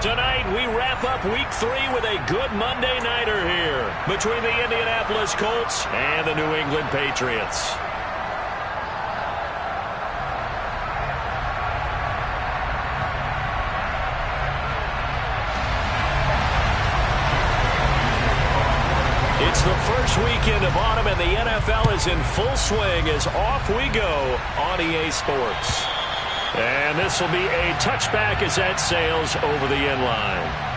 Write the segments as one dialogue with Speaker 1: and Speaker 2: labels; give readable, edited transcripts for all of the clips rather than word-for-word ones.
Speaker 1: Tonight, we wrap up Week 3 with a good Monday nighter here between the Indianapolis Colts and the New England Patriots. It's the first weekend of autumn, and the NFL is in full swing as off we go on EA Sports. And this will be a touchback as that sails over the end line.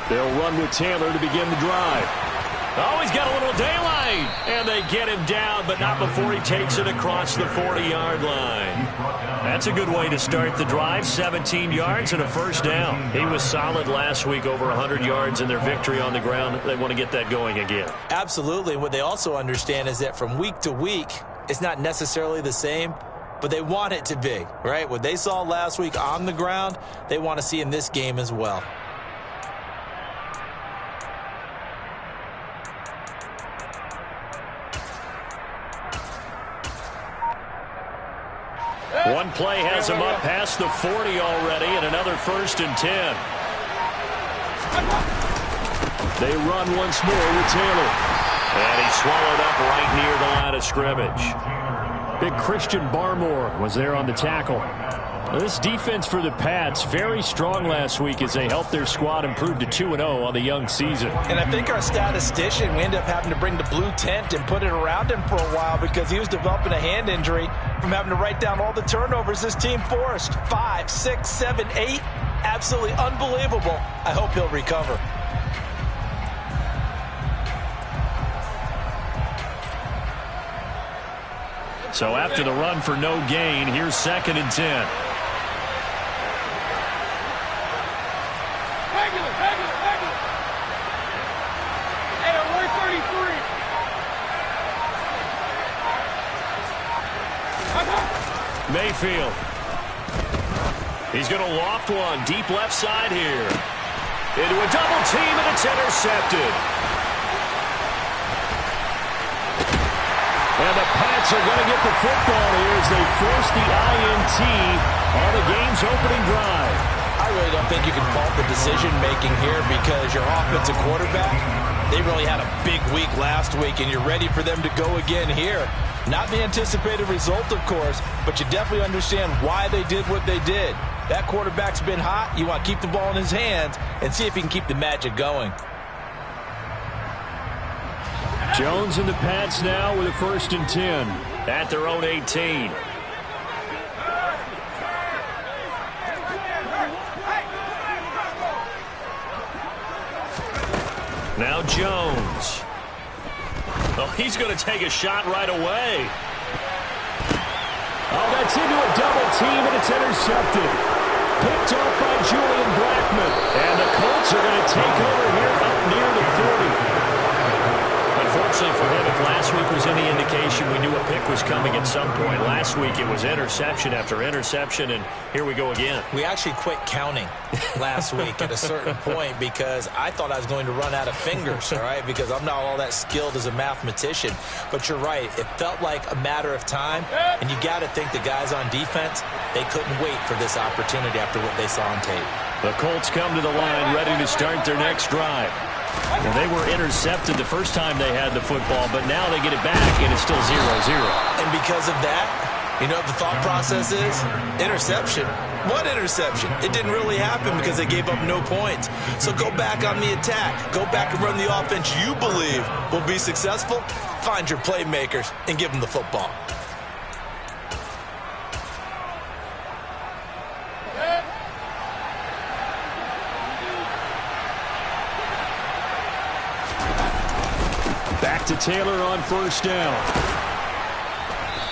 Speaker 1: They'll run with Taylor to begin the drive. Oh, he's got a little daylight. And they get him down, but not before he takes it across the 40-yard line. That's a good way to start the drive. 17 yards and a first down. He was solid last week, over 100 yards in their victory on the ground. They want to get that going again.
Speaker 2: Absolutely. What they also understand is that from week to week, it's not necessarily the same, but they want it to be, right? What they saw last week on the ground, they want to see in this game as well.
Speaker 1: One play has him up past the 40 already, and another 1st and 10. They run once more with Taylor. And he's swallowed up right near the line of scrimmage. Big Christian Barmore was there on the tackle. This defense for the Pats, very strong last week as they helped their squad improve to 2-0 on the young season.
Speaker 2: And I think our statistician, we ended up having to bring the blue tent and put it around him for a while because he was developing a hand injury from having to write down all the turnovers this team forced. 5, 6, 7, 8. Absolutely unbelievable. I hope he'll recover.
Speaker 1: So after the run for no gain, here's 2nd and 10. Mayfield. He's going to loft one deep left side here. Into a double team, and it's intercepted. And the Pats are going to get the football here as they force the INT on the game's opening drive.
Speaker 2: I really don't think you can fault the decision-making here because your offensive quarterback, they really had a big week last week, and you're ready for them to go again here. Not the anticipated result, of course, but you definitely understand why they did what they did. That quarterback's been hot. You want to keep the ball in his hands and see if he can keep the magic going.
Speaker 1: Jones and the Pats now with a 1st and 10 at their own 18. Now Jones. Oh, he's going to take a shot right away. Oh, that's into a double team, and it's intercepted. Picked off by Julian Blackmon. And the Colts are going to take over here up near the 40. Unfortunately for him, if last week was any indication, we knew a pick was coming at some point. Last week it was interception after interception, and here we go again.
Speaker 2: We actually quit counting last week at a certain point because I thought I was going to run out of fingers, all right, because I'm not all that skilled as a mathematician. But you're right. It felt like a matter of time, and you got to think the guys on defense, they couldn't wait for this opportunity after what they saw on tape.
Speaker 1: The Colts come to the line ready to start their next drive. Well, they were intercepted the first time they had the football, but now they get it back, and it's still 0-0.
Speaker 2: And because of that, you know what the thought process is? Interception. What interception? It didn't really happen because they gave up no points. So go back on the attack. Go back and run the offense you believe will be successful. Find your playmakers and give them the football.
Speaker 1: to Taylor on first down.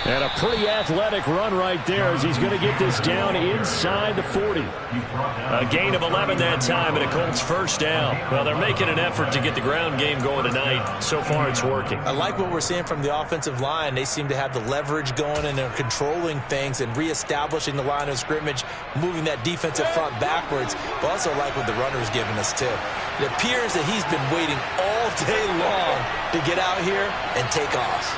Speaker 1: And a pretty athletic run right there as he's going to get this down inside the 40. A gain of 11 that time and a Colts first down. Well, they're making an effort to get the ground game going tonight. So far, it's working.
Speaker 2: I like what we're seeing from the offensive line. They seem to have the leverage going, and they're controlling things and reestablishing the line of scrimmage, moving that defensive front backwards. But also like what the runner's giving us, too. It appears that he's been waiting all day long to get out here and take off.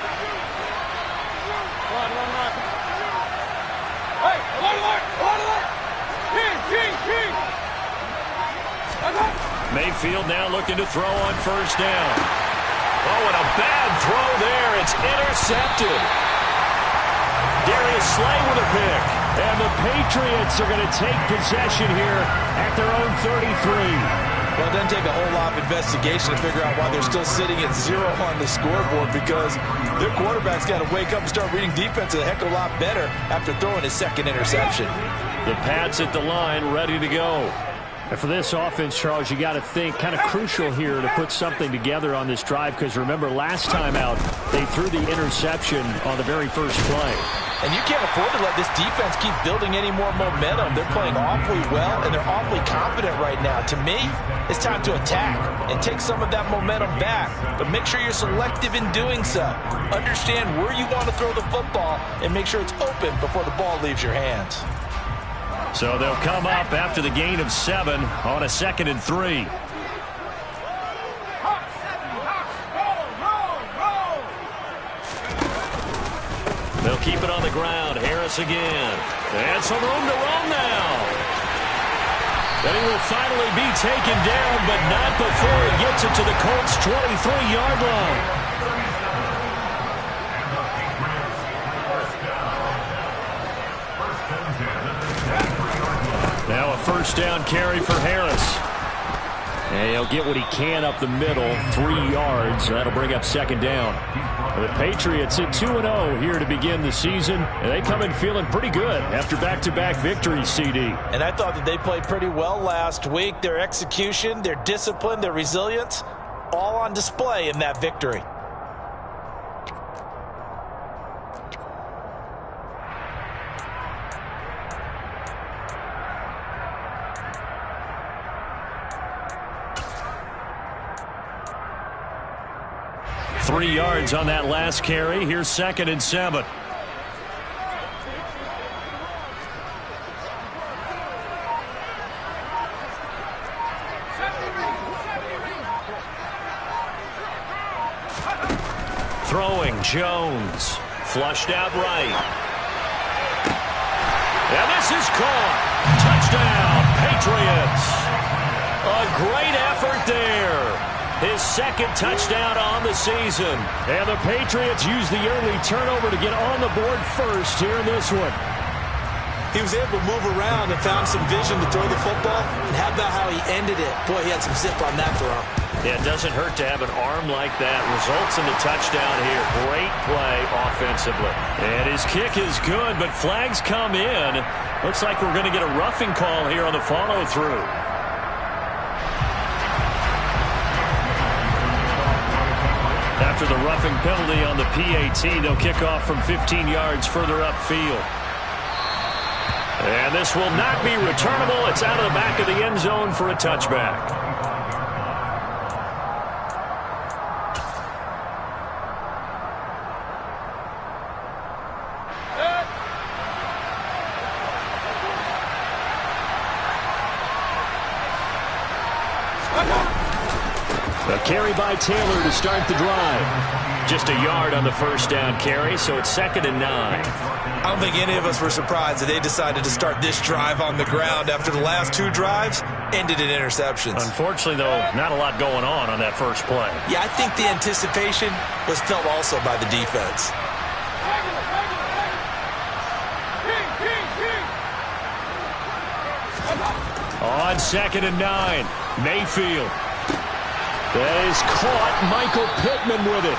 Speaker 1: Mayfield now looking to throw on first down. Oh, and a bad throw there. It's intercepted. Darius Slay with a pick. And the Patriots are going to take possession here at their own 33.
Speaker 2: Well, it doesn't take a whole lot of investigation to figure out why they're still sitting at 0 on the scoreboard, because their quarterback's got to wake up and start reading defense a heck of a lot better after throwing his second interception.
Speaker 1: The Pats at the line, ready to go. And for this offense, Charles, you got to think kind of crucial here to put something together on this drive, because remember last time out they threw the interception on the very first play.
Speaker 2: And you can't afford to let this defense keep building any more momentum. They're playing awfully well, and they're awfully confident right now. To me, it's time to attack and take some of that momentum back. But make sure you're selective in doing so. Understand where you want to throw the football and make sure it's open before the ball leaves your hands.
Speaker 1: So they'll come up after the gain of 7 on a 2nd and 3. They'll keep it on the ground. Harris again. And some room to run now. Then he will finally be taken down, but not before he gets it to the Colts' 23-yard line. Now a first down carry for Harris. And he'll get what he can up the middle, 3 yards. That'll bring up 2nd down. The Patriots at 2-0 here to begin the season. And they come in feeling pretty good after back-to-back victories, CD.
Speaker 2: And I thought that they played pretty well last week. Their execution, their discipline, their resilience, all on display in that victory.
Speaker 1: Three yards on that last carry. Here's 2nd and 7. Throwing Jones. Flushed out right. And this is caught. Touchdown, Patriots. A great effort there. His 2nd touchdown on the season. And the Patriots use the early turnover to get on the board first here in this one.
Speaker 2: He was able to move around and found some vision to throw the football. And how about how he ended it? Boy, he had some zip on that throw.
Speaker 1: Yeah, it doesn't hurt to have an arm like that. Results in the touchdown here. Great play offensively. And his kick is good, but flags come in. Looks like we're going to get a roughing call here on the follow-through. After the roughing penalty on the PAT, they'll kick off from 15 yards further upfield. And this will not be returnable. It's out of the back of the end zone for a touchback. A carry by Taylor to start the drive. Just a yard on the first down carry, so it's 2nd and 9.
Speaker 2: I don't think any of us were surprised that they decided to start this drive on the ground after the last 2 drives ended in interceptions.
Speaker 1: Unfortunately, though, not a lot going on that first play.
Speaker 2: Yeah, I think the anticipation was felt also by the defense.
Speaker 1: On 2nd and 9, Mayfield. That is caught. Michael Pittman with it.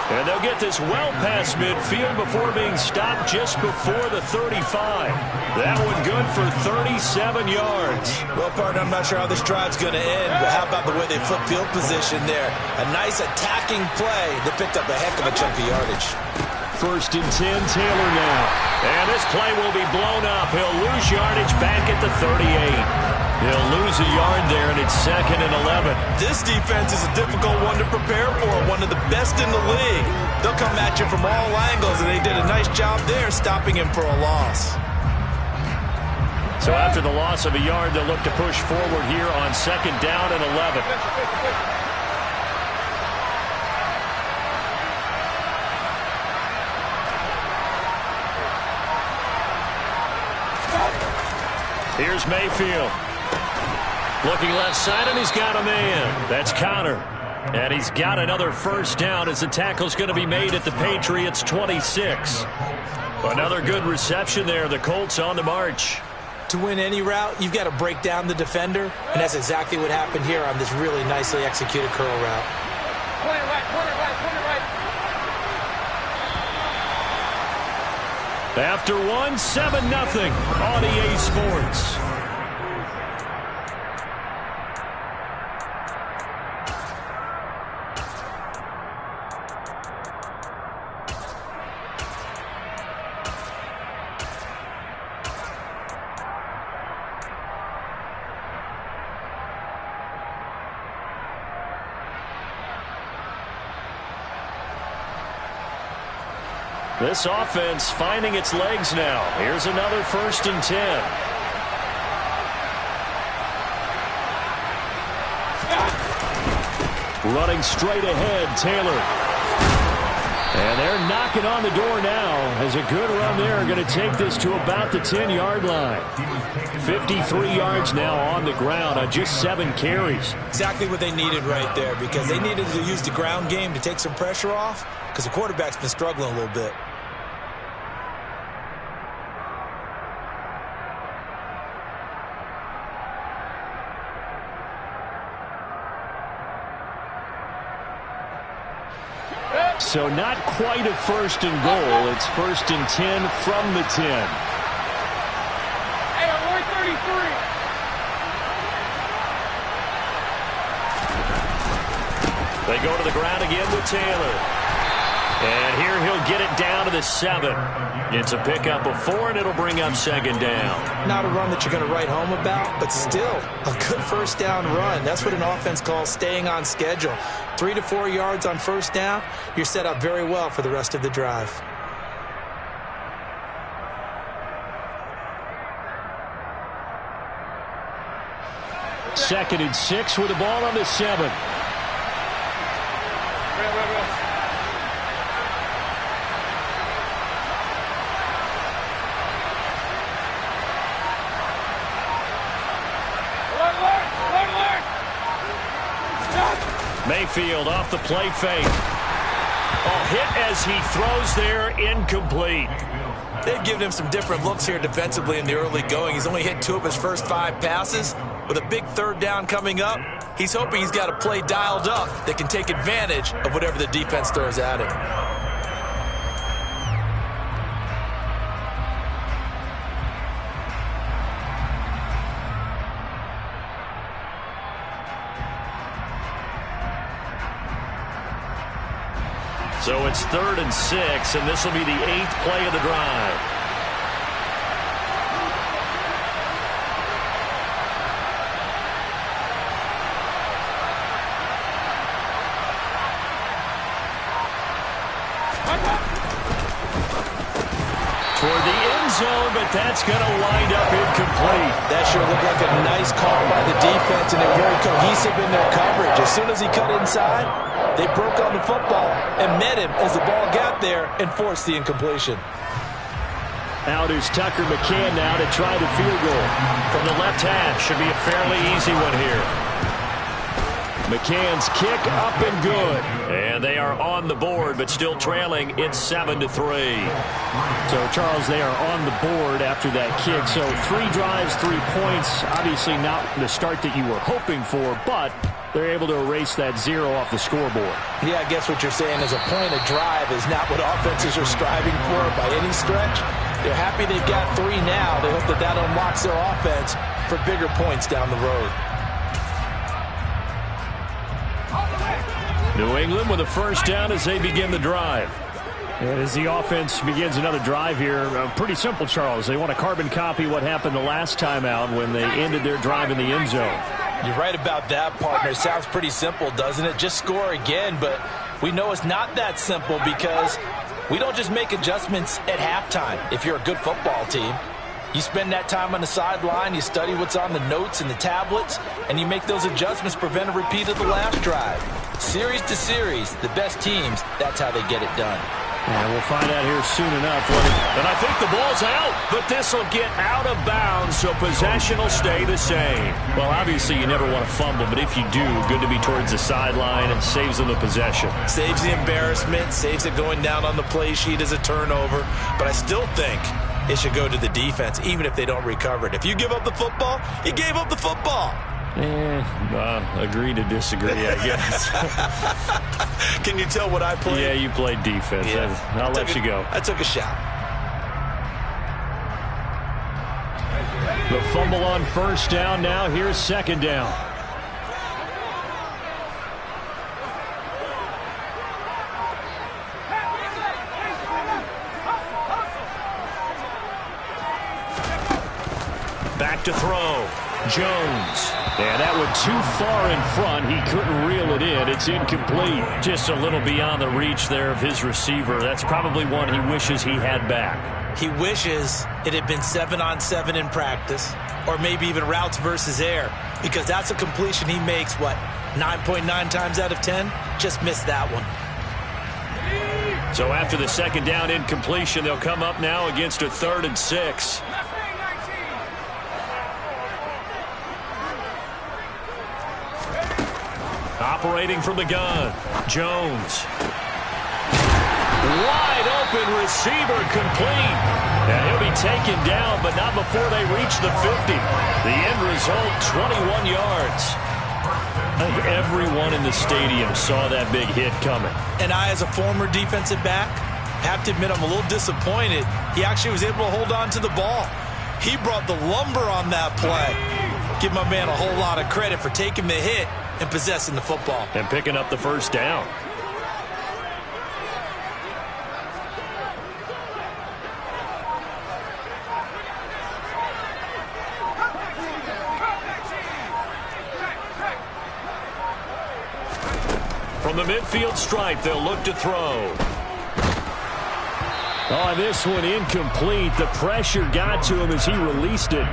Speaker 1: And they'll get this well past midfield before being stopped just before the 35. That one good for 37 yards.
Speaker 2: Well, partner, I'm not sure how this drive's going to end, but how about the way they flip field position there? A nice attacking play that picked up a heck of a chunk of yardage.
Speaker 1: 1st and 10, Taylor now. And this play will be blown up. He'll lose yardage back at the 38. He'll lose a yard there, and it's 2nd and 11.
Speaker 2: This defense is a difficult one to prepare for, one of the best in the league. They'll come at you from all angles, and they did a nice job there stopping him for a loss.
Speaker 1: So after the loss of a yard, they'll look to push forward here on 2nd down and 11. Here's Mayfield. Looking left side, and he's got a man. That's Connor. And he's got another 1st down as the tackle's going to be made at the Patriots' 26. Another good reception there. The Colts on the march.
Speaker 2: To win any route, you've got to break down the defender, and that's exactly what happened here on this really nicely executed curl route.
Speaker 3: Point it right.
Speaker 1: After 7-0 on EA Sports. This offense finding its legs now. Here's another 1st and 10. Running straight ahead, Taylor. And they're knocking on the door now as a good run there. Going to take this to about the 10-yard line. 53 yards now on the ground on just 7 carries.
Speaker 2: Exactly what they needed right there, because they needed to use the ground game to take some pressure off, because the quarterback's been struggling a little bit.
Speaker 1: So not quite a 1st and goal. It's 1st and 10 from the 10.
Speaker 3: Hey, I'm 33.
Speaker 1: They go to the ground again with Taylor. And here he'll get it down to the 7. It's a pickup of 4, and it'll bring up 2nd down.
Speaker 2: Not a run that you're going to write home about, but still a good 1st down run. That's what an offense calls staying on schedule. 3 to 4 yards on 1st down, you're set up very well for the rest of the drive.
Speaker 1: Second and 6 with the ball on the 7. Mayfield off the play fake. Hit as he throws there, incomplete.
Speaker 2: They've given him some different looks here defensively in the early going. He's only hit 2 of his first 5 passes. With a big 3rd down coming up, he's hoping he's got a play dialed up that can take advantage of whatever the defense throws at him.
Speaker 1: So it's 3rd and 6, and this will be the 8th play of the drive. Toward the end zone, but that's going to wind up incomplete.
Speaker 2: That sure looked like a nice call by the defense, and they're very cohesive in their coverage. As soon as he cut inside, they broke on the football and met him as the ball got there and forced the incompletion.
Speaker 1: Out is Tucker McCann now to try the field goal. From the left hash, should be a fairly easy one here. McCann's kick up and good. And they are on the board, but still trailing. It's 7-3.
Speaker 4: So, Charles, they are on the board after that kick. So 3 drives, 3 points. Obviously not the start that you were hoping for, but they're able to erase that 0 off the scoreboard.
Speaker 2: Yeah, I guess what you're saying is a point of drive is not what offenses are striving for by any stretch. They're happy they've got 3 now. They hope that that unlocks their offense for bigger points down the road.
Speaker 1: New England with a first down as they begin the drive.
Speaker 4: And as the offense begins another drive here, pretty simple, Charles. They want to carbon copy what happened the last time out when they ended their drive in the end zone.
Speaker 2: You're right about that, partner. Sounds pretty simple, doesn't it? Just score again, but we know it's not that simple because we don't just make adjustments at halftime if you're a good football team. You spend that time on the sideline, you study what's on the notes and the tablets, and you make those adjustments to prevent a repeat of the last drive. Series to series, the best teams, that's how they get it done.
Speaker 4: And we'll find out here soon enough.
Speaker 1: And I think the ball's out, but this will get out of bounds, so possession will stay the same. Well, obviously you never want to fumble, but if you do, good to be towards the sideline and saves them the possession.
Speaker 2: Saves the embarrassment, saves it going down on the play sheet as a turnover, but I still think it should go to the defense, even if they don't recover it. If you give up the football, you gave up the football.
Speaker 1: Agree to disagree, I guess.
Speaker 2: Can you tell what I played?
Speaker 1: Yeah, you played defense.
Speaker 2: Yeah.
Speaker 1: I'll let you go.
Speaker 2: I took a shot.
Speaker 4: The fumble on first down now. Here's second down.
Speaker 1: Back to throw. Jones. And that one too far in front. He couldn't reel it in. It's incomplete. Just a little beyond the reach there of his receiver. That's probably one he wishes he had back.
Speaker 2: He wishes it had been 7-on-7 in practice, or maybe even routes versus air, because that's a completion he makes, 9.9 times out of 10? Just missed that one.
Speaker 1: So after the second down incompletion, they'll come up now against a 3rd and 6. Operating from the gun, Jones. Wide open receiver, complete. And he'll be taken down, but not before they reach the 50. The end result, 21 yards. I think everyone in the stadium saw that big hit coming.
Speaker 2: And I, as a former defensive back, have to admit I'm a little disappointed. He actually was able to hold on to the ball. He brought the lumber on that play. Give my man a whole lot of credit for taking the hit and possessing the football.
Speaker 1: And picking up the first down. From the midfield stripe, they'll look to throw.
Speaker 4: Oh, this one incomplete. The pressure got to him as he released it.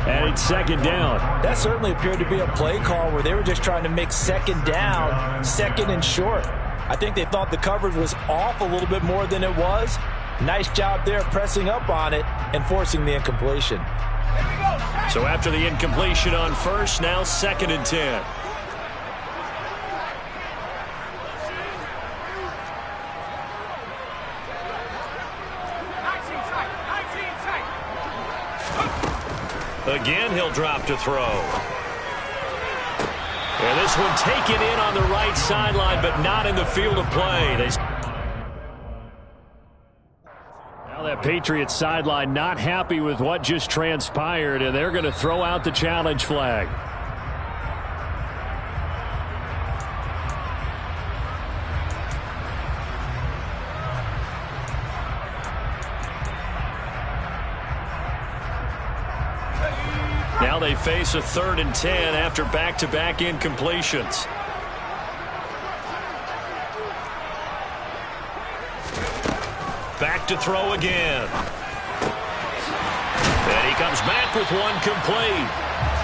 Speaker 4: And it's second down.
Speaker 2: That certainly appeared to be a play call where they were just trying to make second down, second and short. I think they thought the coverage was off a little bit more than it was. Nice job there pressing up on it and forcing the incompletion.
Speaker 1: So after the incompletion on first, now 2nd and 10. Again, he'll drop to throw. And this one taken in on the right sideline, but not in the field of play.
Speaker 4: Now that Patriots sideline not happy with what just transpired, and they're going to throw out the challenge flag.
Speaker 1: Now they face a 3rd and 10 after back-to-back incompletions. Back to throw again. And he comes back with one complete.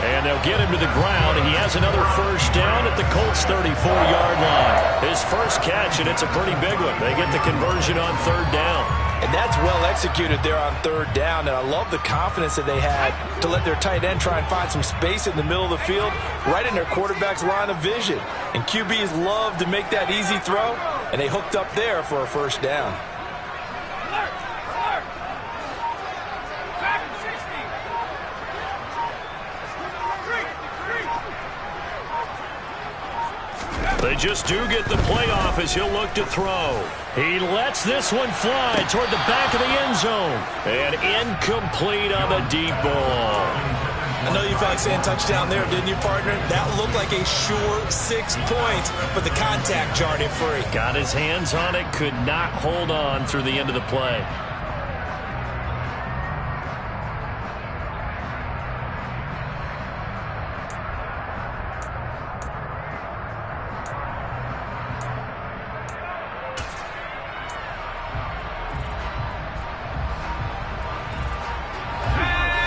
Speaker 1: And they'll get him to the ground, and he has another first down at the Colts' 34-yard line. His first catch, and it's a pretty big one. They get the conversion on 3rd down.
Speaker 2: And And that's well executed there on third down. And I love the confidence that they had to let their tight end try and find some space in the middle of the field, right in their quarterback's line of vision. And QBs love to make that easy throw, and they hooked up there for a first down.
Speaker 1: They just do get the playoff as he'll look to throw. He lets this one fly toward the back of the end zone. And incomplete on the deep ball.
Speaker 2: I know you felt like saying touchdown there, didn't you, partner? That looked like a sure 6 points, but the contact jarred it free.
Speaker 1: Got his hands on it, could not hold on through the end of the play.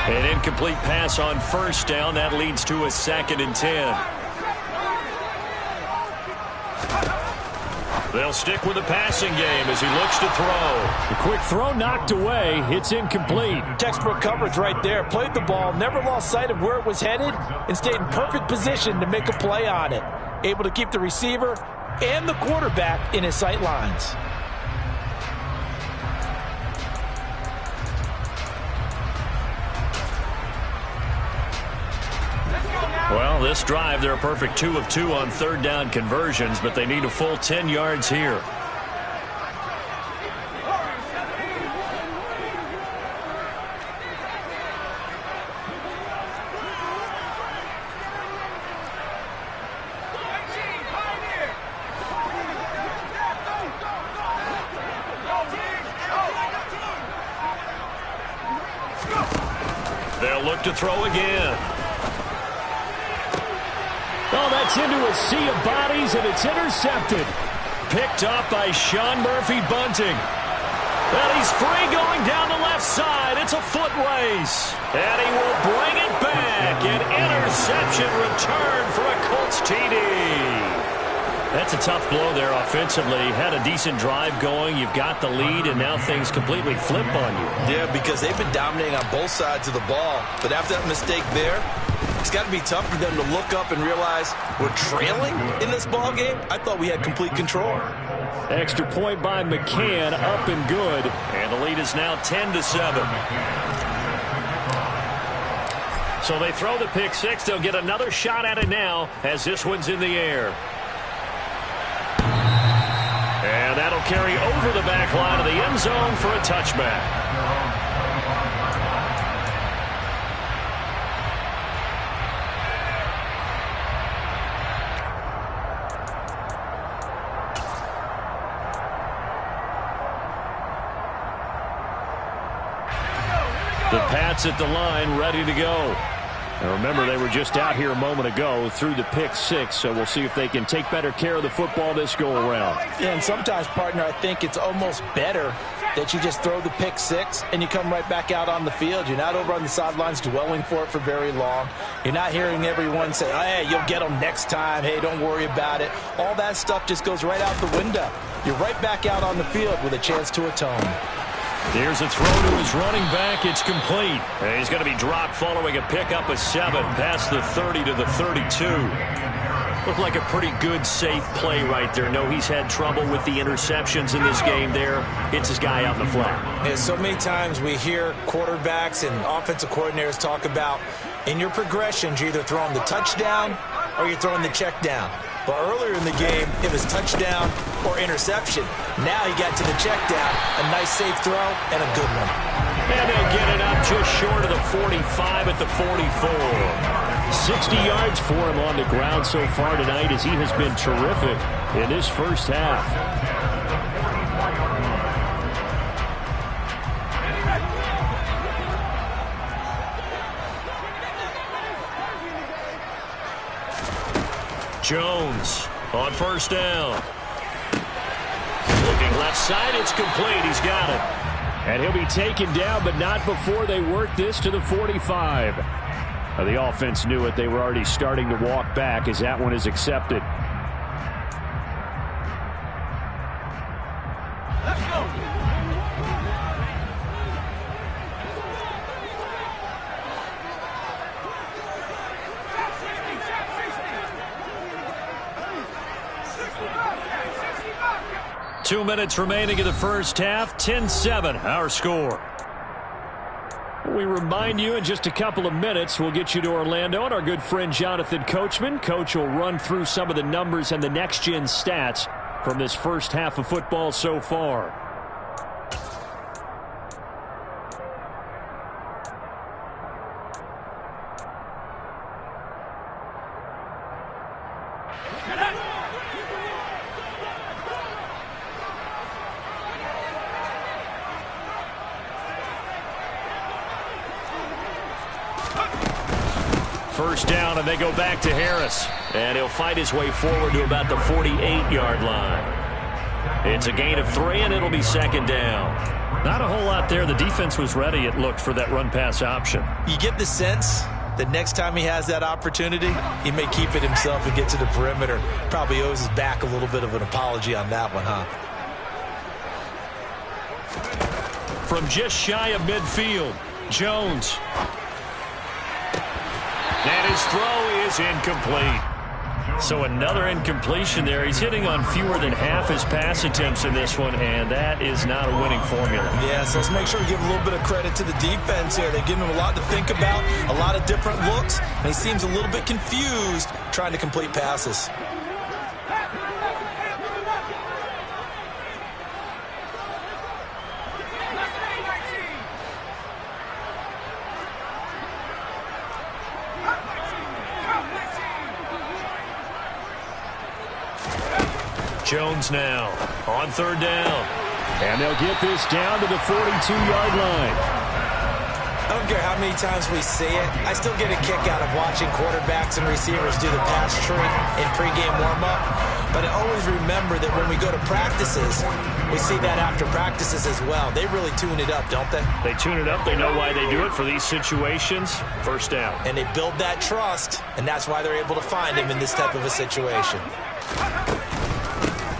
Speaker 1: An incomplete pass on first down. That leads to a 2nd and 10. They'll stick with the passing game as he looks to throw.
Speaker 4: The quick throw knocked away. It's incomplete.
Speaker 2: Textbook coverage right there. Played the ball, never lost sight of where it was headed, and stayed in perfect position to make a play on it. Able to keep the receiver and the quarterback in his sight lines.
Speaker 1: Well, this drive, they're a perfect 2 of 2 on third down conversions, but they need a full 10 yards here. They'll look to throw again.
Speaker 4: Oh, that's into a sea of bodies, and it's intercepted.
Speaker 1: Picked up by Sean Murphy-Bunting. And he's free going down the left side. It's a foot race. And he will bring it back. An interception return for a Colts TD. That's a tough blow there offensively. Had a decent drive going. You've got the lead, and now things completely flip on you.
Speaker 2: Yeah, because they've been dominating on both sides of the ball. But after that mistake there, it's got to be tough for them to look up and realize we're trailing in this ball game. I thought we had complete control.
Speaker 4: Extra point by McCann, up and good.
Speaker 1: And the lead is now 10-7. So they throw the pick six. They'll get another shot at it now as this one's in the air. And that'll carry over the back line of the end zone for a touchback. The Pats at the line, ready to go. And remember, they were just out here a moment ago through the pick six, so we'll see if they can take better care of the football this go-around.
Speaker 2: Yeah, and sometimes, partner, I think it's almost better that you just throw the pick six and you come right back out on the field. You're not over on the sidelines dwelling for it for very long. You're not hearing everyone say, hey, you'll get them next time. Hey, don't worry about it. All that stuff just goes right out the window. You're right back out on the field with a chance to atone.
Speaker 1: Here's a throw to his running back. It's complete. And he's going to be dropped following a pickup of 7 past the 30 to the 32. Looked like a pretty good, safe play right there. No, he's had trouble with the interceptions in this game there. Hits his guy out in the flat.
Speaker 2: Yeah, so many times we hear quarterbacks and offensive coordinators talk about in your progressions, you're either throwing the touchdown or you're throwing the check down. But earlier in the game, it was touchdown or interception. Now he got to the check down. A nice safe throw and a good one.
Speaker 1: And they get it up just short of the 45 at the 44.
Speaker 4: 60 yards for him on the ground so far tonight as he has been terrific in this first half.
Speaker 1: Jones on first down. Looking left side, it's complete. He's got it.
Speaker 4: And he'll be taken down, but not before they work this to the 45. Now, the offense knew it. They were already starting to walk back as that one is accepted.
Speaker 3: Let's go.
Speaker 4: 2 minutes remaining in the first half. 10-7, our score. We remind you in just a couple of minutes we'll get you to Orlando and our good friend Jonathan Coachman. Coach will run through some of the numbers and the next-gen stats from this first half of football so far. First down, and they go back to Harris. And he'll fight his way forward to about the 48-yard line. It's a gain of 3, and it'll be second down. Not a whole lot there. The defense was ready, it looked, for that run-pass option.
Speaker 2: You get the sense that next time he has that opportunity, he may keep it himself and get to the perimeter. Probably owes his back a little bit of an apology on that one, huh?
Speaker 4: From just shy of midfield, Jones. And his throw is incomplete. So another incompletion there. He's hitting on fewer than half his pass attempts in this one, and that is not a winning formula.
Speaker 2: Yeah, so let's make sure we give a little bit of credit to the defense here. They give him a lot to think about, a lot of different looks, and he seems a little bit confused trying to complete passes.
Speaker 4: Jones now on third down. And they'll get this down to the 42-yard line.
Speaker 2: I don't care how many times we see it. I still get a kick out of watching quarterbacks and receivers do the pass trick in pregame warm-up. But I always remember that when we go to practices, we see that after practices as well. They really tune it up, don't they?
Speaker 4: They tune it up. They know why they do it for these situations. First down.
Speaker 2: And they build that trust, and that's why they're able to find him in this type of a situation.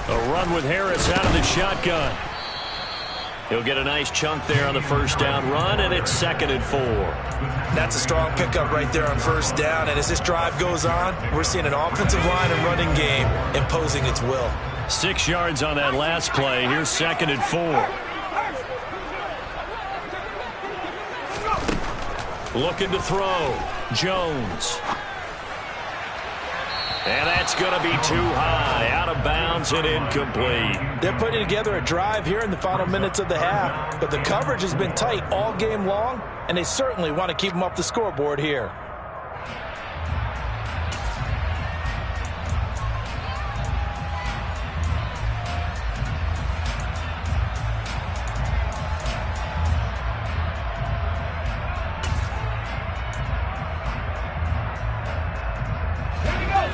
Speaker 4: A run with Harris out of the shotgun. He'll get a nice chunk there on the first down run, and it's 2nd and 4.
Speaker 2: That's a strong pickup right there on first down, and as this drive goes on, we're seeing an offensive line and running game imposing its will.
Speaker 4: 6 yards on that last play. Here's 2nd and 4. Looking to throw. Jones. And that's going to be too high. Out of bounds and incomplete.
Speaker 2: They're putting together a drive here in the final minutes of the half, but the coverage has been tight all game long, and they certainly want to keep them up the scoreboard here.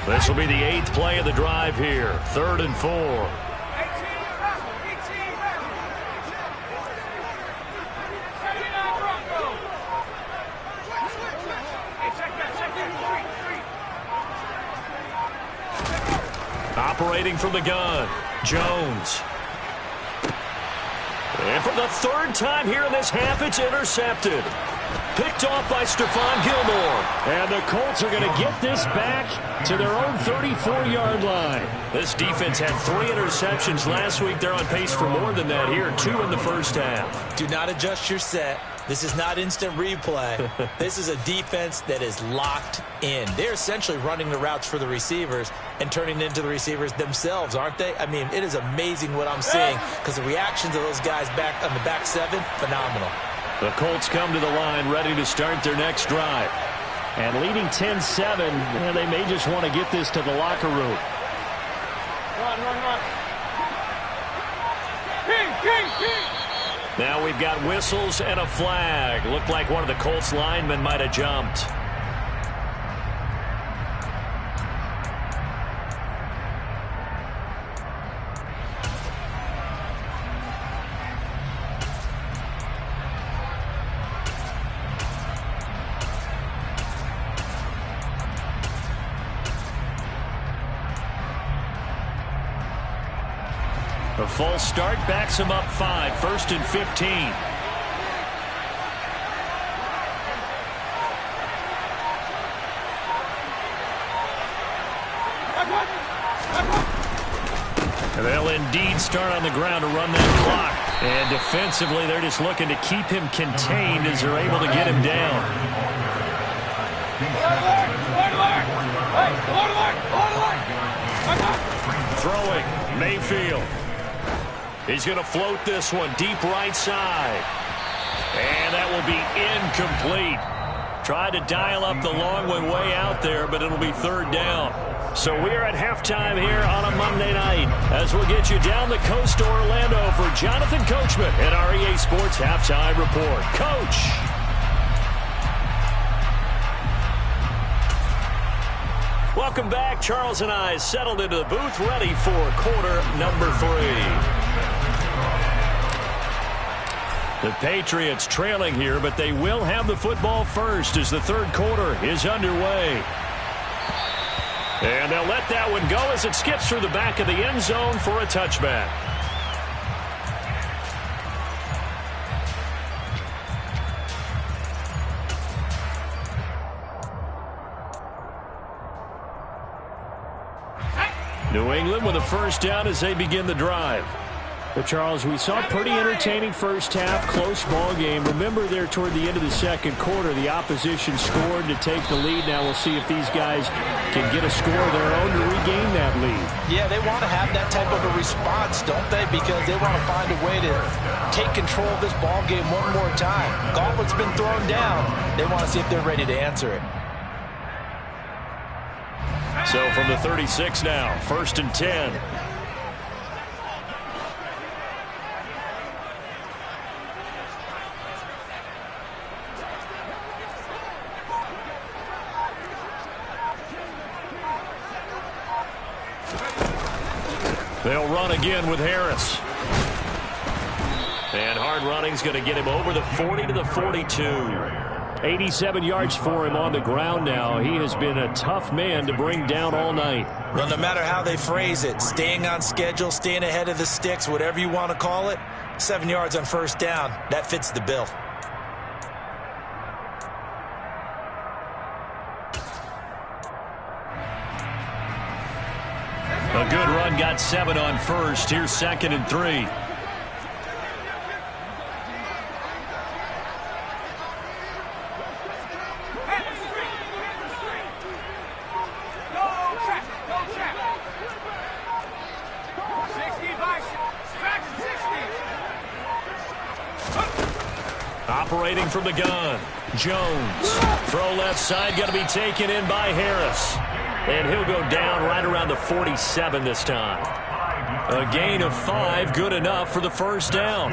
Speaker 4: This will be the 8th play of the drive here. 3rd and 4. Operating from the gun, Jones. And for the 3rd time here in this half, it's intercepted. Picked off by Stephon Gilmore. And the Colts are going to get this back to their own 34-yard line. This defense had 3 interceptions last week. They're on pace for more than that here. 2 in the first half.
Speaker 2: Do not adjust your set. This is not instant replay. This is a defense that is locked in. They're essentially running the routes for the receivers and turning into the receivers themselves, aren't they? I mean, it is amazing what I'm seeing because the reactions of those guys back on the back 7, phenomenal.
Speaker 4: The Colts come to the line ready to start their next drive. And leading 10-7, they may just want to get this to the locker room.
Speaker 3: Run. King.
Speaker 4: Now we've got whistles and a flag. Looked like one of the Colts linemen might have jumped. A false start backs him up 5. 1st and 15. And they'll indeed start on the ground to run that clock. And defensively, they're just looking to keep him contained as they're able to get him down. Throwing, Mayfield. He's going to float this one deep right side. And that will be incomplete. Tried to dial up the long one way out there, but it'll be third down. So we're at halftime here on a Monday night as we'll get you down the coast to Orlando for Jonathan Coachman at our EA Sports Halftime Report. Coach. Welcome back. Charles and I settled into the booth ready for quarter number 3. The Patriots trailing here, but they will have the football first as the third quarter is underway. And they'll let that one go as it skips through the back of the end zone for a touchback. New England with a first down as they begin the drive. Well, Charles, we saw a pretty entertaining first half, close ball game. Remember there toward the end of the second quarter, the opposition scored to take the lead. Now we'll see if these guys can get a score of their own to regain that lead.
Speaker 2: Yeah, they want to have that type of a response, don't they? Because they want to find a way to take control of this ball game one more time. Gauntlet's been thrown down. They want to see if they're ready to answer it.
Speaker 4: So from the 36 now, 1st and 10. They'll run again with Harris. And hard running's going to get him over the 40 to the 42. 87 yards for him on the ground now. He has been a tough man to bring down all night.
Speaker 2: Well, no matter how they phrase it, staying on schedule, staying ahead of the sticks, whatever you want to call it, 7 yards on first down, that fits the bill.
Speaker 4: A good run got 7 on first. Here's 2nd and 3. Operating from the gun, Jones. Throw left side, got to be taken in by Harris. And he'll go down right around the 47 this time. A gain of 5, good enough for the first down.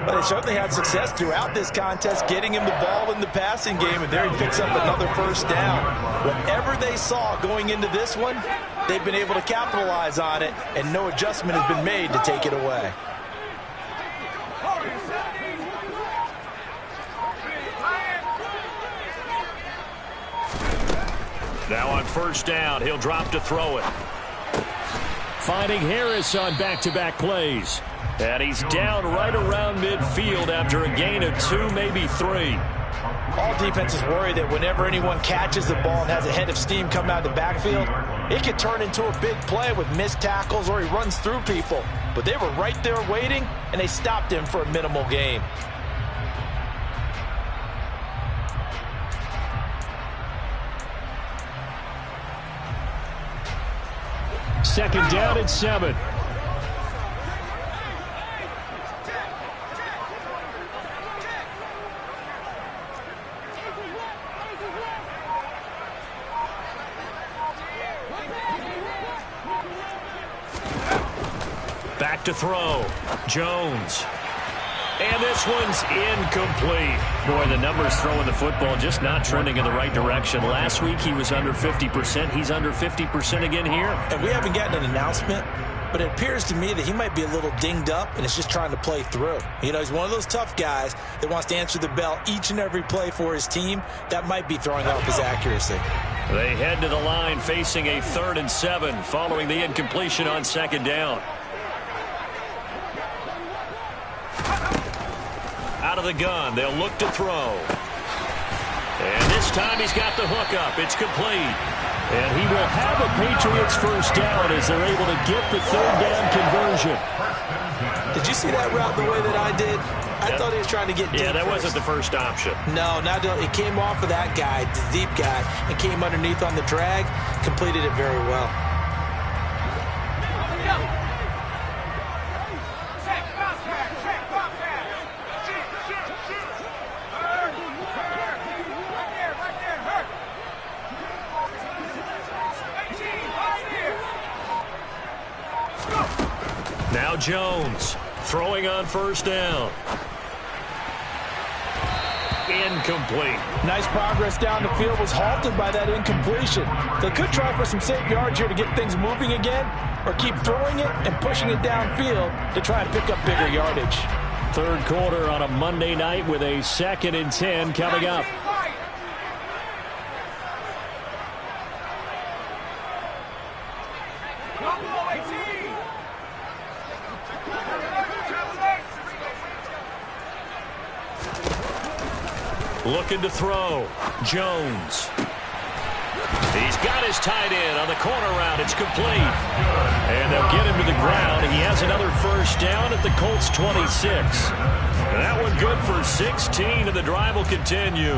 Speaker 2: Well, they certainly had success throughout this contest, getting him the ball in the passing game, and there he picks up another first down. Whatever they saw going into this one, they've been able to capitalize on it, and no adjustment has been made to take it away.
Speaker 4: Now on first down, he'll drop to throw it. Finding Harris on back-to-back plays. And he's down right around midfield after a gain of 2, maybe 3.
Speaker 2: All defenses worry that whenever anyone catches the ball and has a head of steam coming out of the backfield, it could turn into a big play with missed tackles or he runs through people. But they were right there waiting, and they stopped him for a minimal gain.
Speaker 4: Second down and 7. Back to throw. Jones. And this one's incomplete. Boy, the numbers throwing the football just not trending in the right direction. Last week he was under 50%. He's under 50% again here.
Speaker 2: And we haven't gotten an announcement, but it appears to me that he might be a little dinged up and is just trying to play through. You know, he's one of those tough guys that wants to answer the bell each and every play for his team. That might be throwing off his accuracy.
Speaker 4: They head to the line facing a 3rd and 7 following the incompletion on second down. Out of the gun, they'll look to throw.
Speaker 1: And this time he's got the hook up. It's complete. And he will have a Patriots first down as they're able to get the third down conversion.
Speaker 2: Did you see that route the way that I did? I thought he was trying to get deep.
Speaker 1: Yeah, that
Speaker 2: first.
Speaker 1: wasn't the first option.
Speaker 2: No, not it came off of that guy, the deep guy, and came underneath on the drag, completed it very well.
Speaker 1: Now Jones throwing on first down. Incomplete.
Speaker 2: Nice progress down the field, was halted by that incompletion. They could try for some safe yards here to get things moving again, or keep throwing it and pushing it downfield to try and pick up bigger yardage.
Speaker 1: Third quarter on a Monday night with a 2nd and 10 coming up. Looking to throw. Jones. He's got his tight end on the corner route. It's complete. And they'll get him to the ground. He has another first down at the Colts 26. And that one good for 16, and the drive will continue.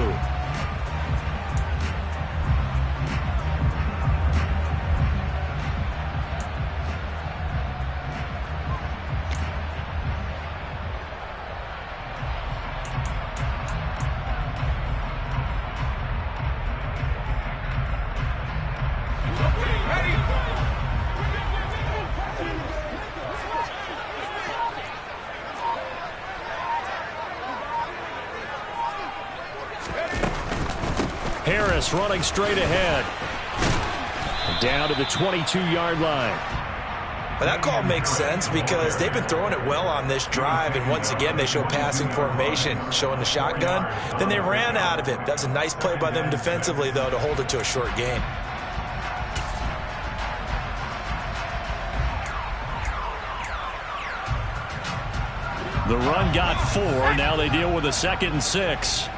Speaker 1: Harris running straight ahead. Down to the 22-yard line.
Speaker 2: Well, that call makes sense because they've been throwing it well on this drive, and once again they show passing formation, showing the shotgun. Then they ran out of it. That's a nice play by them defensively, though, to hold it to a short gain.
Speaker 1: The run got 4. Now they deal with a 2nd and 6.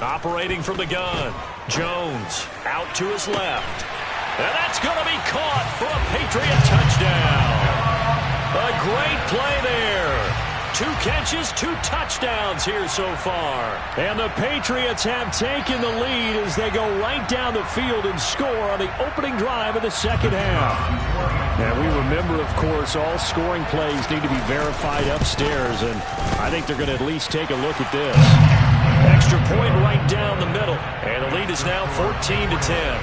Speaker 1: Operating from the gun. Jones out to his left. And that's going to be caught for a Patriot touchdown. A great play there. 2 catches, 2 touchdowns here so far. And the Patriots have taken the lead as they go right down the field and score on the opening drive of the second half. And we remember, of course, all scoring plays need to be verified upstairs, and I think they're going to at least take a look at this. Extra point right down the middle, and the lead is now 14-10.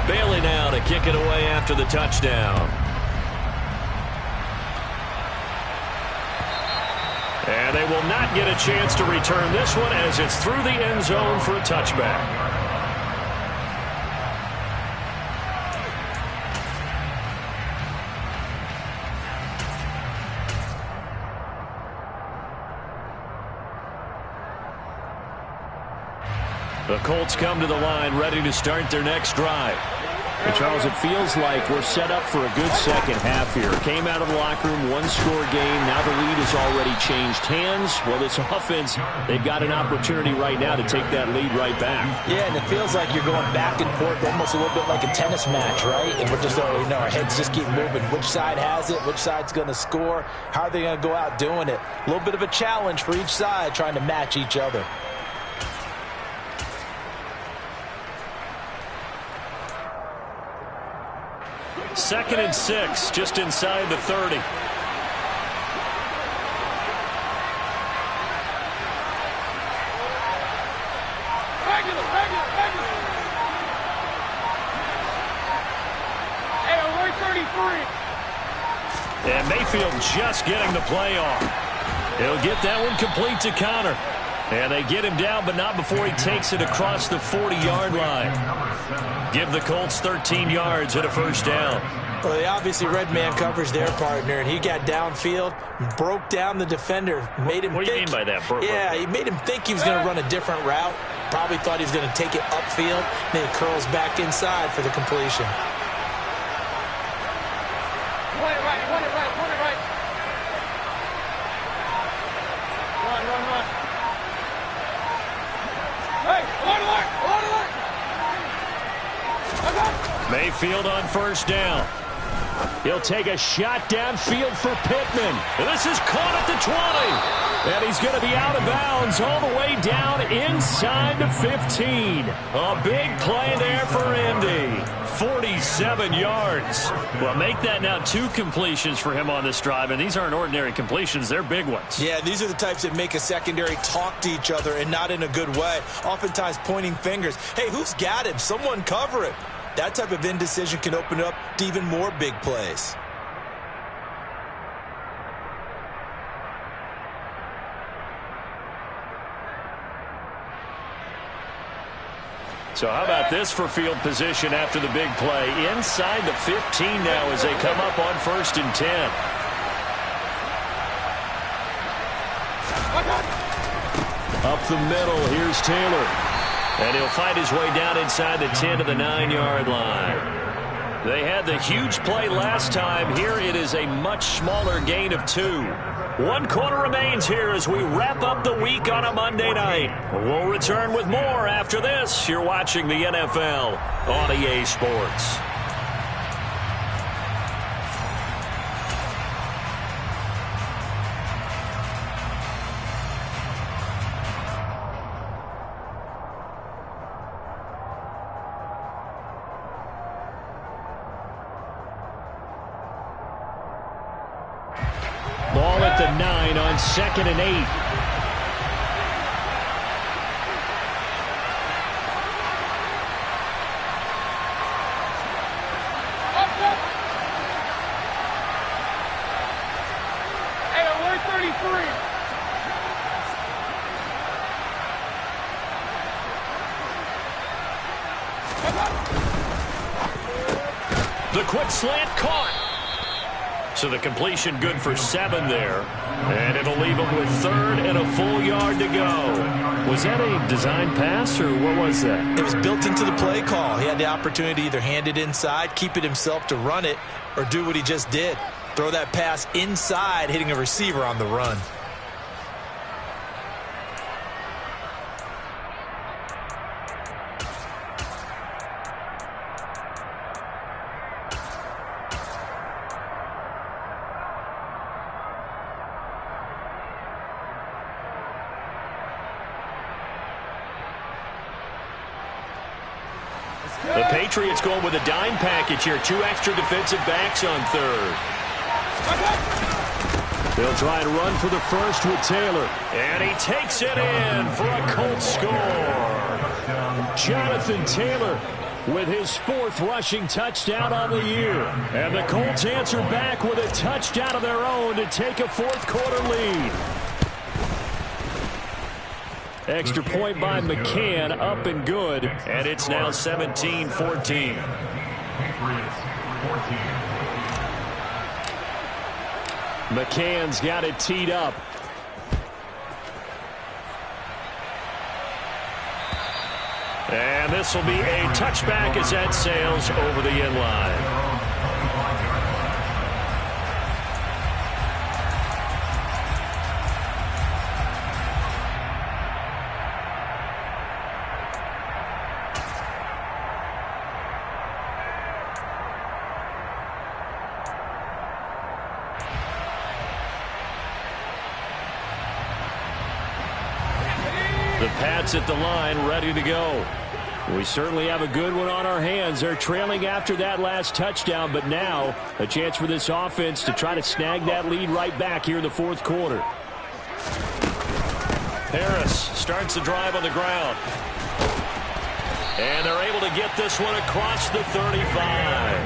Speaker 1: Bailey now to kick it away after the touchdown. And they will not get a chance to return this one as it's through the end zone for a touchback. The Colts come to the line ready to start their next drive.
Speaker 4: And Charles, it feels like we're set up for a good second half here. Came out of the locker room, 1-score game. Now the lead has already changed hands. Well, this offense, they've got an opportunity right now to take that lead right back.
Speaker 2: Yeah, and it feels like you're going back and forth, almost a little bit like a tennis match, right? And we're just, our heads just keep moving. Which side has it? Which side's going to score? How are they going to go out doing it? A little bit of a challenge for each side, trying to match each other.
Speaker 1: Second and 6, just inside the 30. And Mayfield just getting the play off. He'll get that one complete to Connor. And they get him down, but not before he takes it across the 40-yard line. Give the Colts 13 yards and a first down.
Speaker 2: Well, they obviously red man coverage their partner, and he got downfield, broke down the defender, made him
Speaker 1: What do you mean by that, broke?
Speaker 2: Yeah, he made him think he was going to run a different route. Probably thought he was going to take it upfield. Then he curls back inside for the completion.
Speaker 3: Run it right, run it right, run it right. Run, run, run. Hey, alert.
Speaker 4: Mayfield on first down. He'll take a shot downfield for Pittman. And this is caught at the 20. And he's going to be out of bounds all the way down inside the 15. A big play there for Indy. 47 yards. Well, make that now 2 completions for him on this drive, and these aren't ordinary completions. They're big ones.
Speaker 2: Yeah, these are the types that make a secondary talk to each other and not in a good way. Oftentimes pointing fingers. Hey, who's got him? Someone cover him. That type of indecision can open up to even more big plays.
Speaker 4: So how about this for field position after the big play? Inside the 15 now as they come up on 1st and 10. Up the middle, here's Taylor. And he'll find his way down inside the 10 to the 9-yard line. They had the huge play last time. Here it is a much smaller gain of 2. 1 quarter remains here as we wrap up the week on a Monday night. We'll return with more after this. You're watching the NFL on EA Sports. Ball at the 9 on 2nd and 8.
Speaker 3: Hey, alert 33.
Speaker 4: The quick slant caught. So the completion good for 7 there. And it'll leave him with 3rd and a full yard to go. Was that a design pass or what was that?
Speaker 2: It was built into the play call. He had the opportunity to either hand it inside, keep it himself to run it, or do what he just did. Throw that pass inside, hitting a receiver on the run.
Speaker 4: The Patriots going with a dime package here. 2 extra defensive backs on 3rd. They'll try and run for the first with Taylor. And he takes it in for a Colts score. Jonathan Taylor with his 4th rushing touchdown on the year. And the Colts answer back with a touchdown of their own to take a 4th quarter lead. Extra point by McCann, up and good, and it's now 17-14. McCann's got it teed up. And this will be a touchback as that sails over the end line. The Pats at the line, ready to go. We certainly have a good one on our hands. They're trailing after that last touchdown, but now a chance for this offense to try to snag that lead right back here in the 4th quarter. Harris starts the drive on the ground. And they're able to get this one across the 35.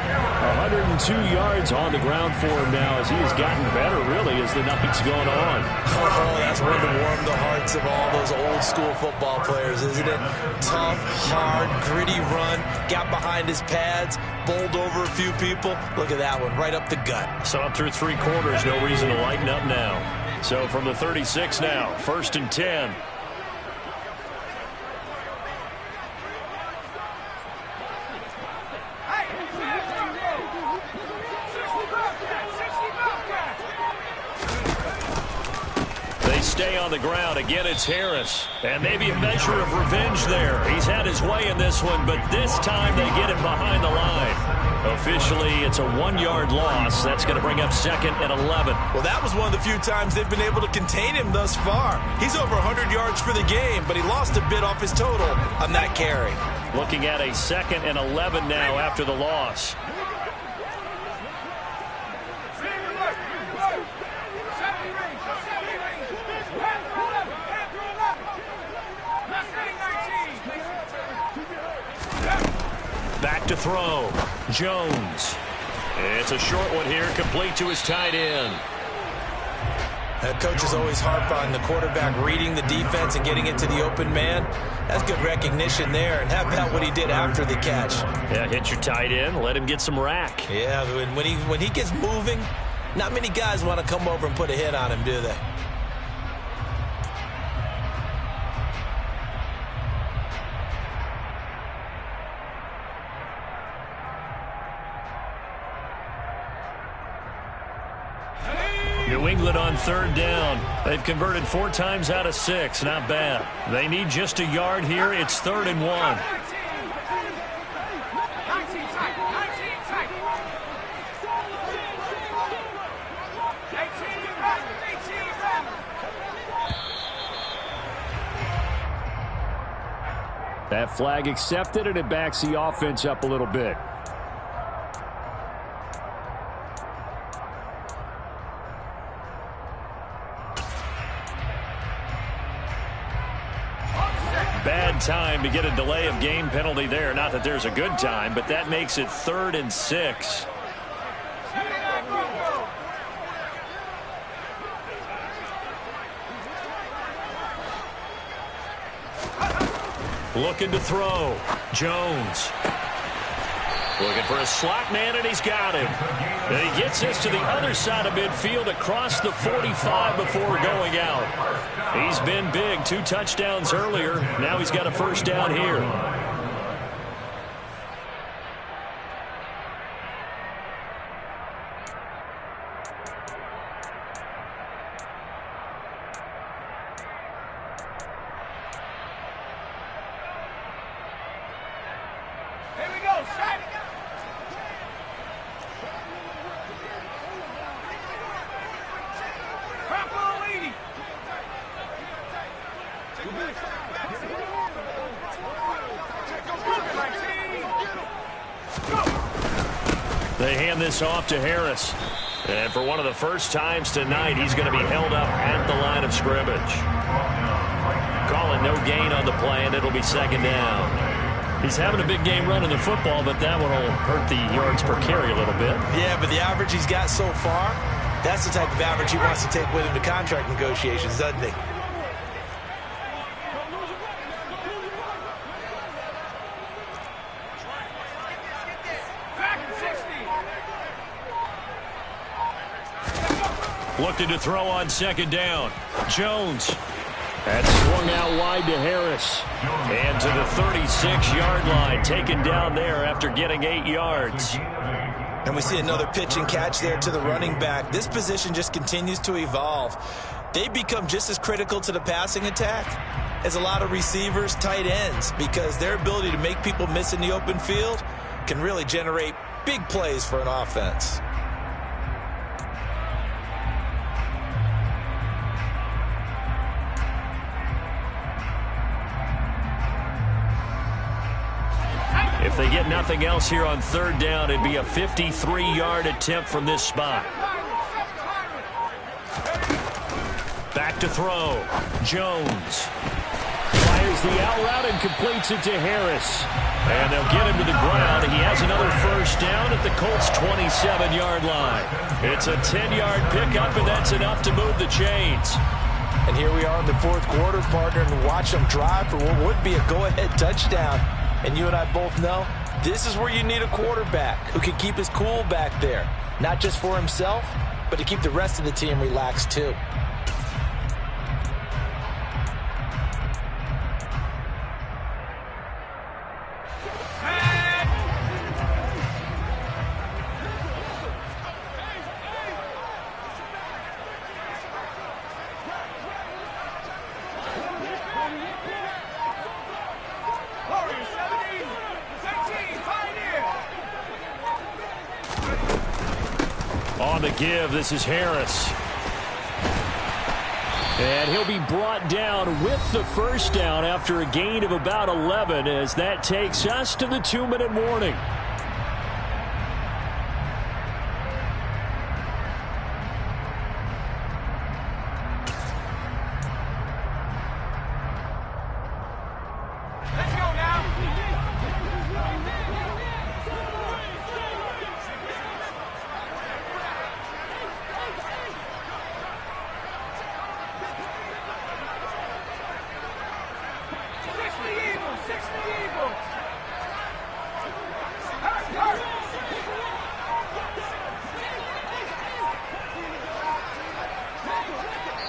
Speaker 4: 102 yards on the ground for him now as he has gotten better, really, as the night's gone on.
Speaker 2: Oh, that's one to warm the hearts of all those old-school football players, isn't it? Tough, hard, gritty run, got behind his pads, bowled over a few people. Look at that one, right up the gut.
Speaker 4: So up through 3 quarters, no reason to lighten up now. So from the 36 now, 1st and 10.
Speaker 1: stay on the ground. Again, it's Harris. And maybe a measure of revenge there. He's had his way in this one, but this time they get him behind the line. Officially, it's a 1-yard loss. That's going to bring up 2nd and 11.
Speaker 2: Well, that was one of the few times they've been able to contain him thus far. He's over 100 yards for the game, but he lost a bit off his total on that carry.
Speaker 1: Looking at a 2nd and 11 now after the loss. Back to throw. Jones. It's a short one here, complete to his tight end.
Speaker 2: Coaches always harp on the quarterback reading the defense and getting it to the open man. That's good recognition there. And how about what he did after the catch?
Speaker 1: Yeah, hit your tight end, let him get some rack.
Speaker 2: Yeah, when he gets moving, not many guys want to come over and put a hit on him, do they?
Speaker 1: New England on 3rd down. They've converted 4 times out of 6. Not bad. They need just a yard here. It's 3rd and 1.
Speaker 4: That flag accepted, and it backs the offense up a little bit.
Speaker 1: Bad time to get a delay of game penalty there. Not that there's a good time, but that makes it 3rd and 6. Looking to throw. Jones. Looking for a slot man, and he's got him. And he gets this to the other side of midfield across the 45 before going out. He's been big. 2 touchdowns earlier. Now he's got a 1st down here. They hand this off to Harris. And for one of the first times tonight, he's going to be held up at the line of scrimmage. Calling no gain on the play, and it'll be 2nd down. He's having a big game running the football, but that one will hurt the yards per carry a little bit.
Speaker 2: Yeah, but the average he's got so far, that's the type of average he wants to take with him to contract negotiations, doesn't he?
Speaker 1: Looking to throw on 2nd down. Jones. That's swung out wide to Harris. And to the 36-yard line. Taken down there after getting 8 yards.
Speaker 2: And we see another pitch and catch there to the running back. This position just continues to evolve. They become just as critical to the passing attack as a lot of receivers, tight ends, because their ability to make people miss in the open field can really generate big plays for an offense.
Speaker 1: If they get nothing else here on 3rd down, it'd be a 53-yard attempt from this spot. Back to throw. Jones. Fires the out route and completes it to Harris. And they'll get him to the ground. He has another 1st down at the Colts' 27-yard line. It's a 10-yard pickup, and that's enough to move the chains.
Speaker 2: And here we are in the 4th quarter, partner, and watch them drive for what would be a go-ahead touchdown. And you and I both know this is where you need a quarterback who can keep his cool back there. Not just for himself, but to keep the rest of the team relaxed too.
Speaker 4: On the give, this is Harris. And he'll be brought down with the first down after a gain of about 11 as that takes us to the 2-minute warning.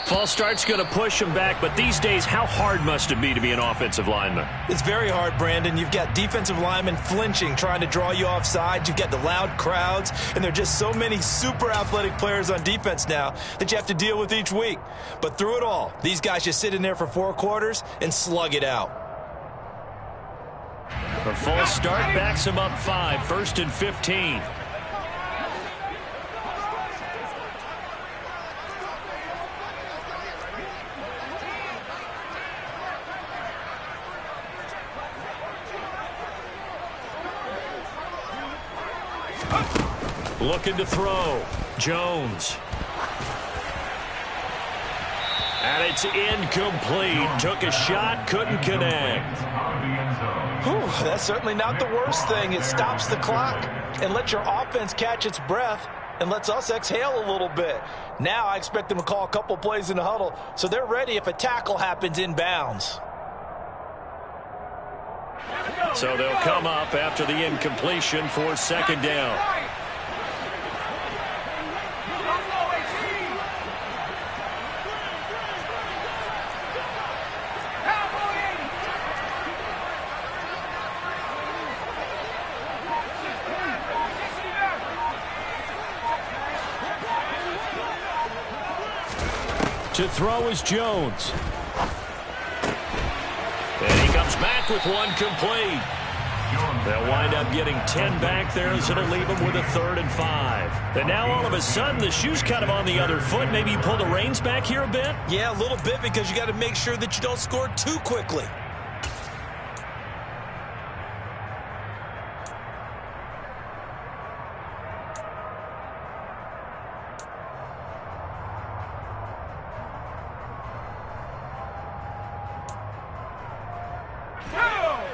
Speaker 4: False start's going to push him back, but these days, how hard must it be to be an offensive lineman?
Speaker 2: It's very hard, Brandon. You've got defensive linemen flinching, trying to draw you off sides. You've got the loud crowds, and there are just so many super athletic players on defense now that you have to deal with each week. But through it all, these guys just sit in there for 4 quarters and slug it out.
Speaker 4: A false start backs him up 5, 1st and 15. Looking to throw. Jones. And it's incomplete. Took a shot, couldn't connect.
Speaker 2: Whew, that's certainly not the worst thing. It stops the clock and lets your offense catch its breath and lets us exhale a little bit. Now I expect them to call a couple plays in the huddle so they're ready if a tackle happens inbounds.
Speaker 4: So they'll come up after the incompletion for 2nd down. To throw is Jones. And he comes back with one complete. They'll wind up getting 10 back there as it'll leave them with a 3rd and 5. And now all of a sudden the shoe's kind of on the other foot. Maybe you pull the reins back here a bit?
Speaker 2: Yeah, a little bit because you got to make sure that you don't score too quickly.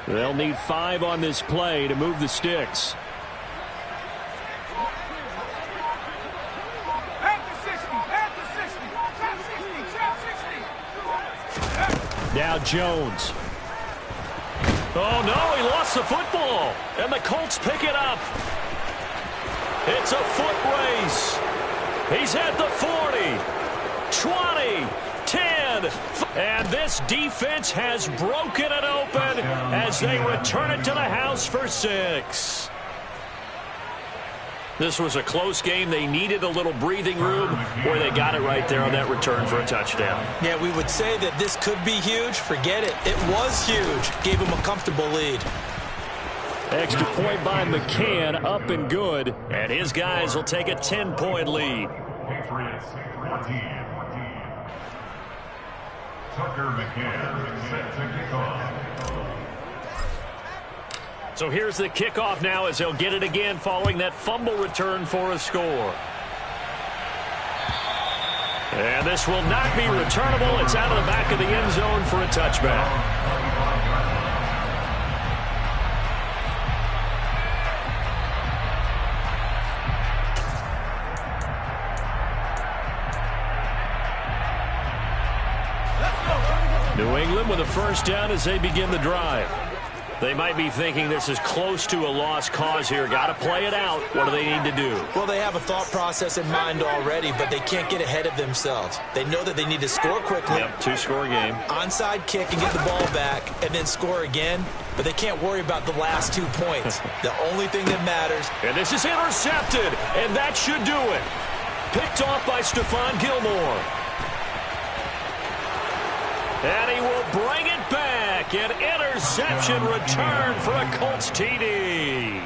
Speaker 4: They'll need 5 on this play to move the sticks. Now Jones. Oh, no, he lost the football. And the Colts pick it up. It's a foot race. He's at the 40, 20, 10. And this defense has broken it open as they return it to the house for 6. This was a close game. They needed a little breathing room. Boy, they got it right there on that return for a touchdown.
Speaker 2: Yeah, we would say that this could be huge. Forget it. It was huge. Gave him a comfortable lead.
Speaker 4: Extra point by McCann, up and good. And his guys will take a 10-point lead.
Speaker 5: Patriots 14. Tucker McCann set to kick off.
Speaker 4: So here's the kickoff now as they'll get it again following that fumble return for a score. And this will not be returnable. It's out of the back of the end zone for a touchback. New England with a first down as they begin the drive. They might be thinking this is close to a lost cause here. Got to play it out. What do they need to do?
Speaker 2: Well, they have a thought process in mind already, but they can't get ahead of themselves. They know that they need to score quickly.
Speaker 4: Yep, 2-score game.
Speaker 2: Onside kick and get the ball back and then score again, but they can't worry about the last 2 points. The only thing that matters.
Speaker 4: And this is intercepted, and that should do it. Picked off by Stephon Gilmore. And he will bring it back. An interception return for a Colts TD.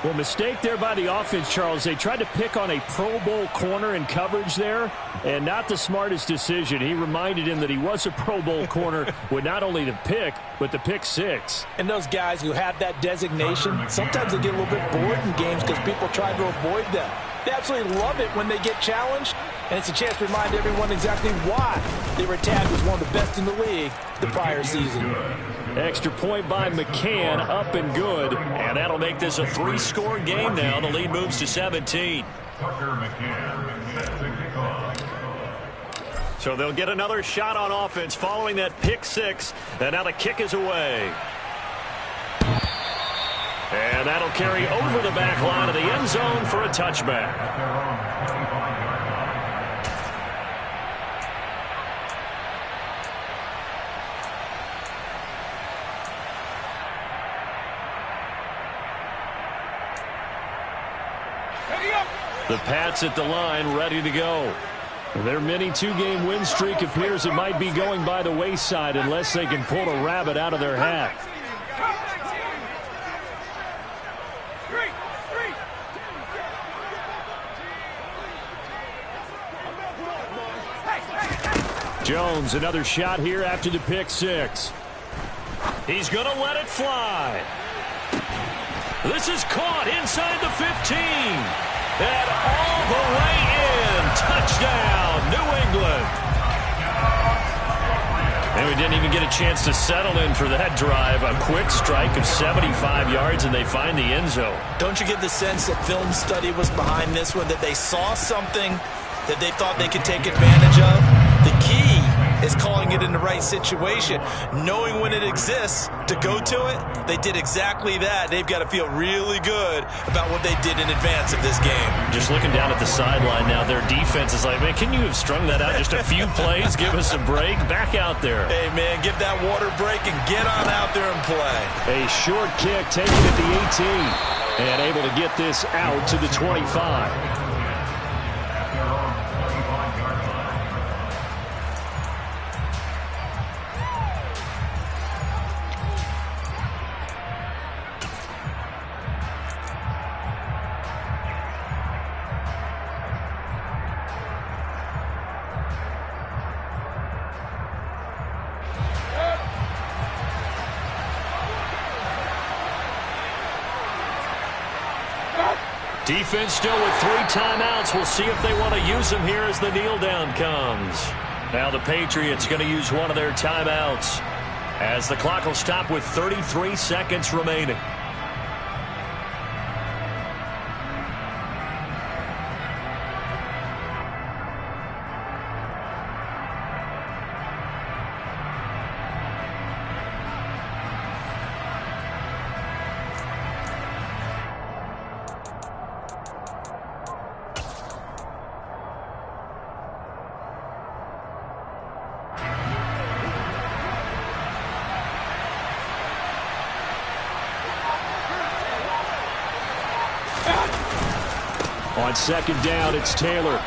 Speaker 4: Well, mistake there by the offense, Charles. They tried to pick on a Pro Bowl corner in coverage there, and not the smartest decision. He reminded him that he was a Pro Bowl corner with not only the pick, but the pick six.
Speaker 2: And those guys who have that designation, sometimes they get a little bit bored in games because people try to avoid them. They absolutely love it when they get challenged, and it's a chance to remind everyone exactly why they were tagged as one of the best in the league the prior season.
Speaker 4: Extra point by McCann, up and good. And that'll make this a three-score game now. The lead moves to 17. So they'll get another shot on offense following that pick six. And now the kick is away. And that'll carry over the back line of the end zone for a touchback. The Pats at the line, ready to go. Their mini two-game win streak appears it might be going by the wayside unless they can pull a rabbit out of their hat. Jones, another shot here after the pick six. He's going to let it fly. This is caught inside the 15. And all the way in. Touchdown, New England. And we didn't even get a chance to settle in for that drive. A quick strike of 75 yards, and they find the end zone.
Speaker 2: Don't you get the sense that film study was behind this one, that they saw something that they thought they could take advantage of? The key is calling it in the right situation, knowing when it exists to go to it. They did exactly that. They've got to feel really good about what they did in advance of this game.
Speaker 4: Just looking down at the sideline now, their defense is like, man, can you have strung that out just a few plays? Give us a break. Back out there.
Speaker 2: Hey, man, give that water break and get on out there and play.
Speaker 4: A short kick taken at the 18 and able to get this out to the 25. Defense still with 3 timeouts. We'll see if they want to use them here as the kneel down comes. Now the Patriots going to use one of their timeouts as the clock will stop with 33 seconds remaining. On second down, it's Taylor.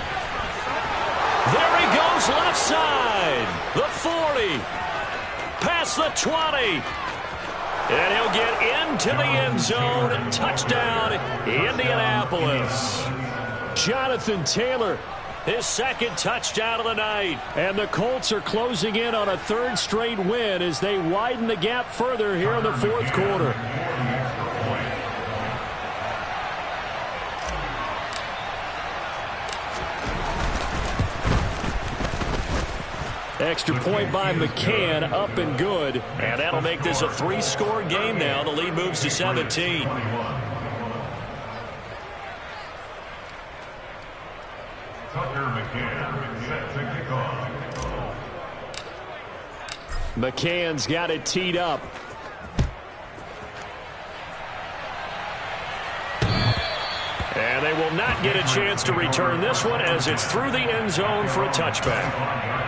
Speaker 4: There he goes, left side. The 40. Past the 20. And he'll get into the end zone. Touchdown, Indianapolis. Jonathan Taylor, his second touchdown of the night. And the Colts are closing in on a 3rd straight win as they widen the gap further here in the 4th quarter. Extra point by McCann, up and good. And that'll make this a 3-score game now. The lead moves to 17. McCann's got it teed up. And they will not get a chance to return this one as it's through the end zone for a touchback.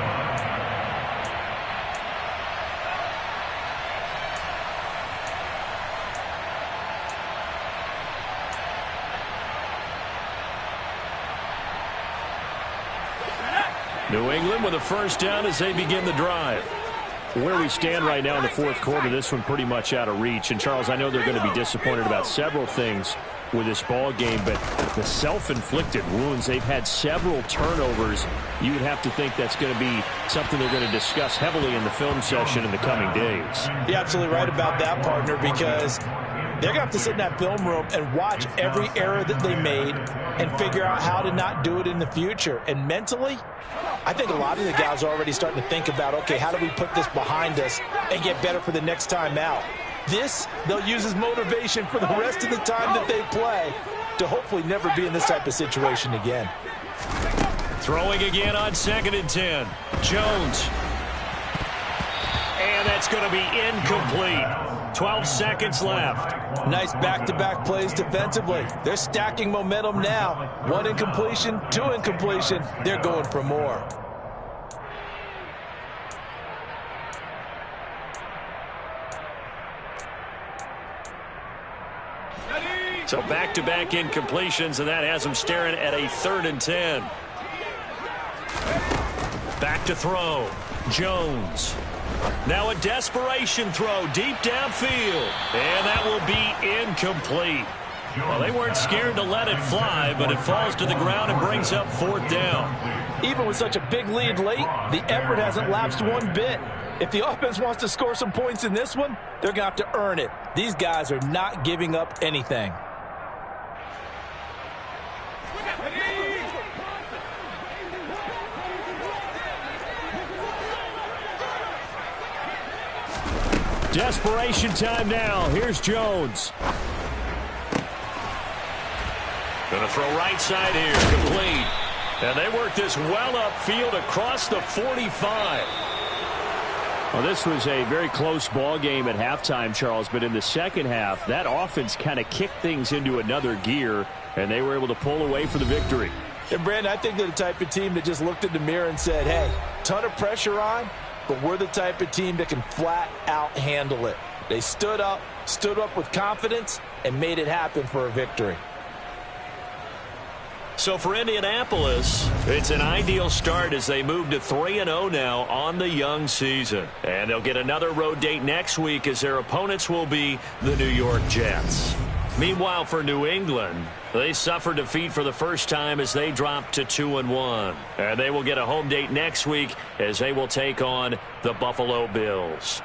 Speaker 4: New England with a first down as they begin the drive. Where we stand right now in the 4th quarter, this one pretty much out of reach. And, Charles, I know they're going to be disappointed about several things. with this ball game, but the self-inflicted wounds, they've had several turnovers. You would have to think that's going to be something they're going to discuss heavily in the film session in the coming days.
Speaker 2: You're absolutely right about that, partner, because they're going to have to sit in that film room and watch every error that they made and figure out how to not do it in the future. And mentally, I think a lot of the guys are already starting to think about, okay, how do we put this behind us and get better for the next time out? This, they'll use as motivation for the rest of the time that they play to hopefully never be in this type of situation again.
Speaker 1: Throwing again on 2nd and 10. Jones. And that's going to be incomplete. 12 seconds left.
Speaker 2: Nice back-to-back plays defensively. They're stacking momentum now. 1 incompletion, 2 incompletion. They're going for more.
Speaker 1: So back-to-back incompletions, and that has them staring at a 3rd and 10. Back to throw. Jones. Now a desperation throw deep downfield. And that will be incomplete. Well, they weren't scared to let it fly, but it falls to the ground and brings up 4th down.
Speaker 2: Even with such a big lead late, the effort hasn't lapsed one bit. If the offense wants to score some points in this one, they're going to have to earn it. These guys are not giving up anything.
Speaker 1: Desperation time now. Here's Jones. Going to throw right side here. Complete. And they work this well upfield across the 45.
Speaker 4: Well, this was a very close ball game at halftime, Charles, but in the second half, that offense kind of kicked things into another gear, and they were able to pull away for the victory.
Speaker 2: And, Brandon, I think they're the type of team that just looked in the mirror and said, hey, ton of pressure on, but we're the type of team that can flat out handle it. They stood up with confidence, and made it happen for a victory.
Speaker 1: So for Indianapolis, it's an ideal start as they move to 3-0 now on the young season. And they'll get another road date next week as their opponents will be the New York Jets. Meanwhile, for New England, they suffered defeat for the first time as they dropped to 2-1. And they will get a home date next week as they will take on the Buffalo Bills.